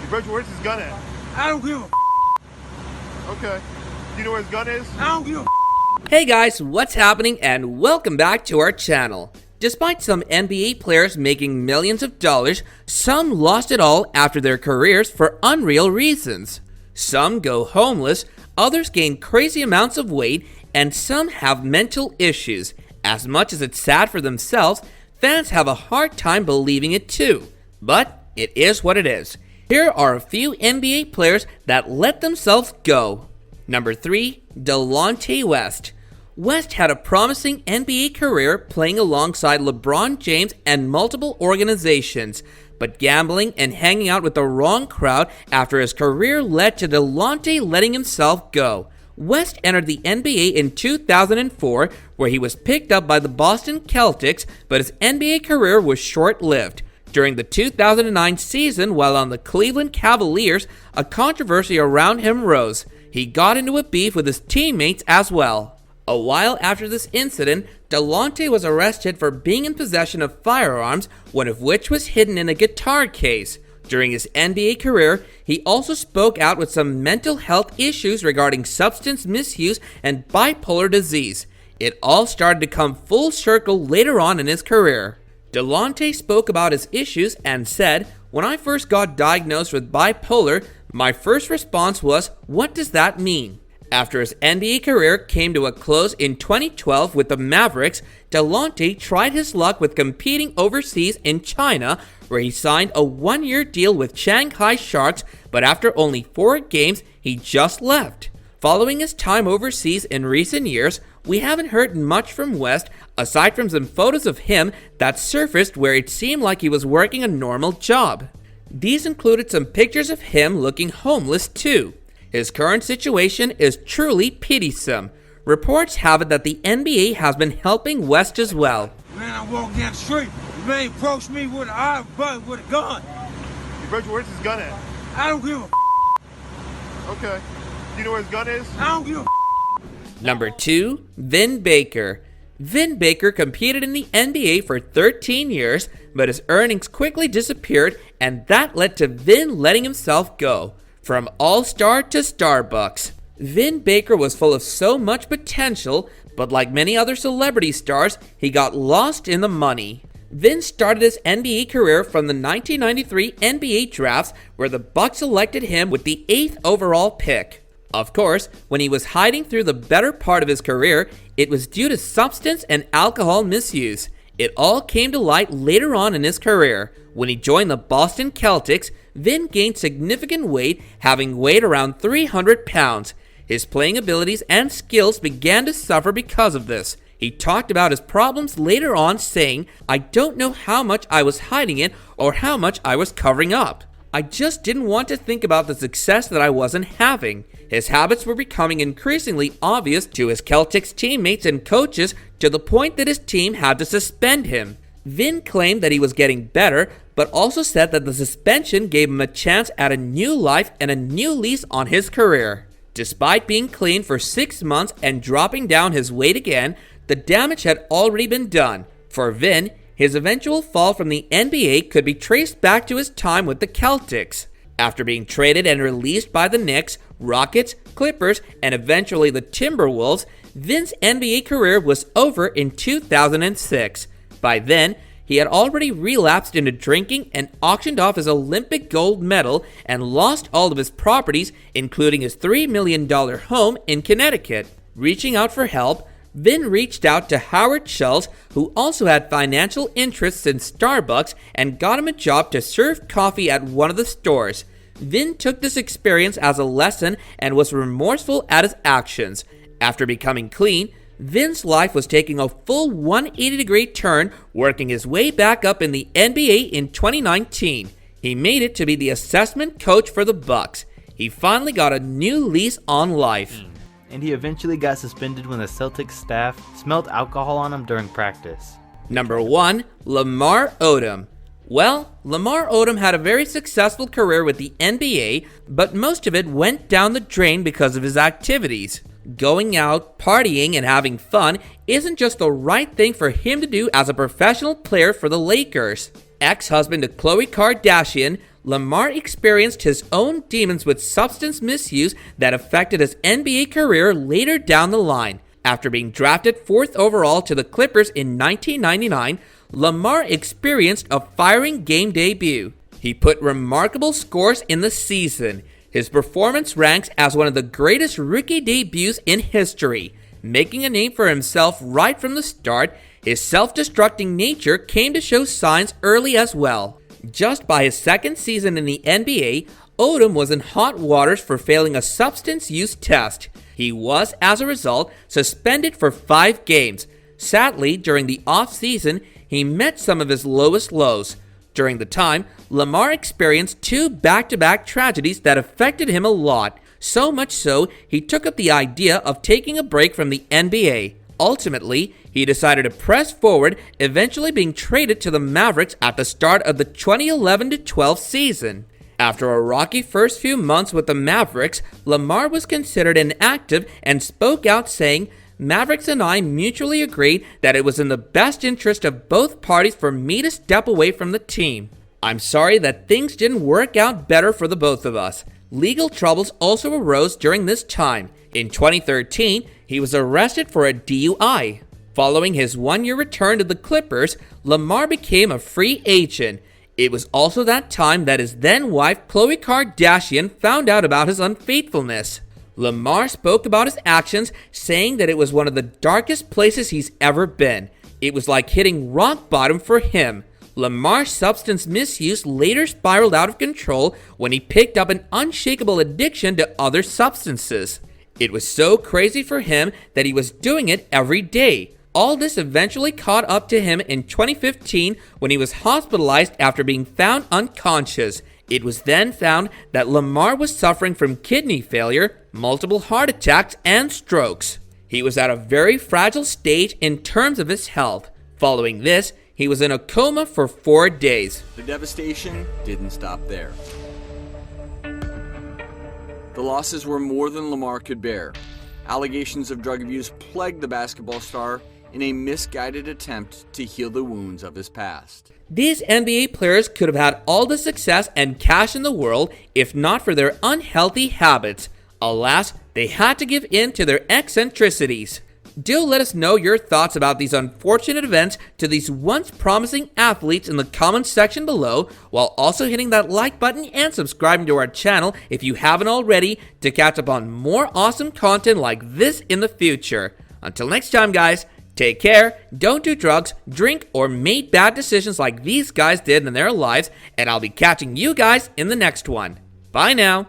Reggie, where's his gun at? I don't give a Okay. Do you know where his gun is? I don't give a Hey guys, what's happening and welcome back to our channel. Despite some NBA players making millions of dollars, some lost it all after their careers for unreal reasons. Some go homeless, others gain crazy amounts of weight, and some have mental issues. As much as it's sad for themselves, fans have a hard time believing it too. But it is what it is. Here are a few NBA players that let themselves go. Number 3, Delonte West. West had a promising NBA career playing alongside LeBron James and multiple organizations, but gambling and hanging out with the wrong crowd after his career led to Delonte letting himself go. West entered the NBA in 2004, where he was picked up by the Boston Celtics, but his NBA career was short-lived. During the 2009 season, while on the Cleveland Cavaliers, a controversy around him rose. He got into a beef with his teammates as well. A while after this incident, Delonte was arrested for being in possession of firearms, one of which was hidden in a guitar case. During his NBA career, he also spoke out with some mental health issues regarding substance misuse and bipolar disease. It all started to come full circle later on in his career. Delonte spoke about his issues and said, "When I first got diagnosed with bipolar, my first response was, what does that mean?" After his NBA career came to a close in 2012 with the Mavericks, Delonte tried his luck with competing overseas in China, where he signed a one-year deal with Shanghai Sharks, but after only 4 games, he just left. Following his time overseas in recent years, we haven't heard much from West, aside from some photos of him that surfaced where it seemed like he was working a normal job. These included some pictures of him looking homeless too. His current situation is truly pitisome. Reports have it that the NBA has been helping West as well. man, I walk down the street. The man approached me with a gun. Reggie, where's his gun at? I don't give a Okay. Do you know where his gun is? I don't give a Number 2, Vin Baker. Vin Baker competed in the NBA for 13 years, but his earnings quickly disappeared, and that led to Vin letting himself go. From All-Star to Starbucks, Vin Baker was full of so much potential, but like many other celebrity stars, he got lost in the money. Vin started his NBA career from the 1993 NBA drafts, where the Bucks selected him with the 8th overall pick. Of course, when he was hiding through the better part of his career, it was due to substance and alcohol misuse. It all came to light later on in his career. When he joined the Boston Celtics, Vin gained significant weight, having weighed around 300 pounds. His playing abilities and skills began to suffer because of this. He talked about his problems later on, saying, "I don't know how much I was hiding it or how much I was covering up. I just didn't want to think about the success that I wasn't having." His habits were becoming increasingly obvious to his Celtics teammates and coaches, to the point that his team had to suspend him. Vin claimed that he was getting better, but also said that the suspension gave him a chance at a new life and a new lease on his career. Despite being clean for 6 months and dropping down his weight again, the damage had already been done. For Vin, his eventual fall from the NBA could be traced back to his time with the Celtics. After being traded and released by the Knicks, Rockets, Clippers, and eventually the Timberwolves, Vin's NBA career was over in 2006. By then, he had already relapsed into drinking and auctioned off his Olympic gold medal and lost all of his properties, including his $3 million home in Connecticut. Reaching out for help, Vin reached out to Howard Schultz, who also had financial interests in Starbucks, and got him a job to serve coffee at one of the stores. Vin took this experience as a lesson and was remorseful at his actions. After becoming clean, Vin's life was taking a full 180-degree turn, working his way back up in the NBA in 2019. He made it to be the assessment coach for the Bucks. He finally got a new lease on life. And he eventually got suspended when the Celtics staff smelled alcohol on him during practice. Number 1, Lamar Odom. Well, Lamar Odom had a very successful career with the NBA, but most of it went down the drain because of his activities. Going out, partying, and having fun isn't just the right thing for him to do as a professional player for the Lakers. Ex-husband of Khloe Kardashian, Lamar experienced his own demons with substance misuse that affected his NBA career later down the line. After being drafted 4th overall to the Clippers in 1999, Lamar experienced a firing game debut. He put remarkable scores in the season. His performance ranks as one of the greatest rookie debuts in history. Making a name for himself right from the start, his self-destructing nature came to show signs early as well. Just by his 2nd season in the NBA, Odom was in hot waters for failing a substance use test. He was, as a result, suspended for 5 games. Sadly, during the off-season, he met some of his lowest lows. During the time, Lamar experienced 2 back-to-back tragedies that affected him a lot. So much so, he took up the idea of taking a break from the NBA. Ultimately, he decided to press forward, eventually being traded to the Mavericks at the start of the 2011-12 season. After a rocky first few months with the Mavericks, Lamar was considered inactive and spoke out saying, "Mavericks and I mutually agreed that it was in the best interest of both parties for me to step away from the team. I'm sorry that things didn't work out better for the both of us." Legal troubles also arose during this time. In 2013, he was arrested for a DUI. Following his 1-year return to the Clippers, Lamar became a free agent. It was also that time that his then-wife Khloe Kardashian found out about his unfaithfulness. Lamar spoke about his actions, saying that it was one of the darkest places he's ever been. It was like hitting rock bottom for him. Lamar's substance misuse later spiraled out of control when he picked up an unshakable addiction to other substances. It was so crazy for him that he was doing it every day. All this eventually caught up to him in 2015 when he was hospitalized after being found unconscious. It was then found that Lamar was suffering from kidney failure, multiple heart attacks, and strokes. He was at a very fragile stage in terms of his health. Following this, he was in a coma for 4 days. The devastation didn't stop there. The losses were more than Lamar could bear. Allegations of drug abuse plagued the basketball star in a misguided attempt to heal the wounds of his past. These NBA players could have had all the success and cash in the world if not for their unhealthy habits. Alas, they had to give in to their eccentricities. Do let us know your thoughts about these unfortunate events to these once promising athletes in the comments section below, while also hitting that like button and subscribing to our channel if you haven't already to catch up on more awesome content like this in the future. Until next time, guys, take care, don't do drugs, drink, or make bad decisions like these guys did in their lives, and I'll be catching you guys in the next one. Bye now.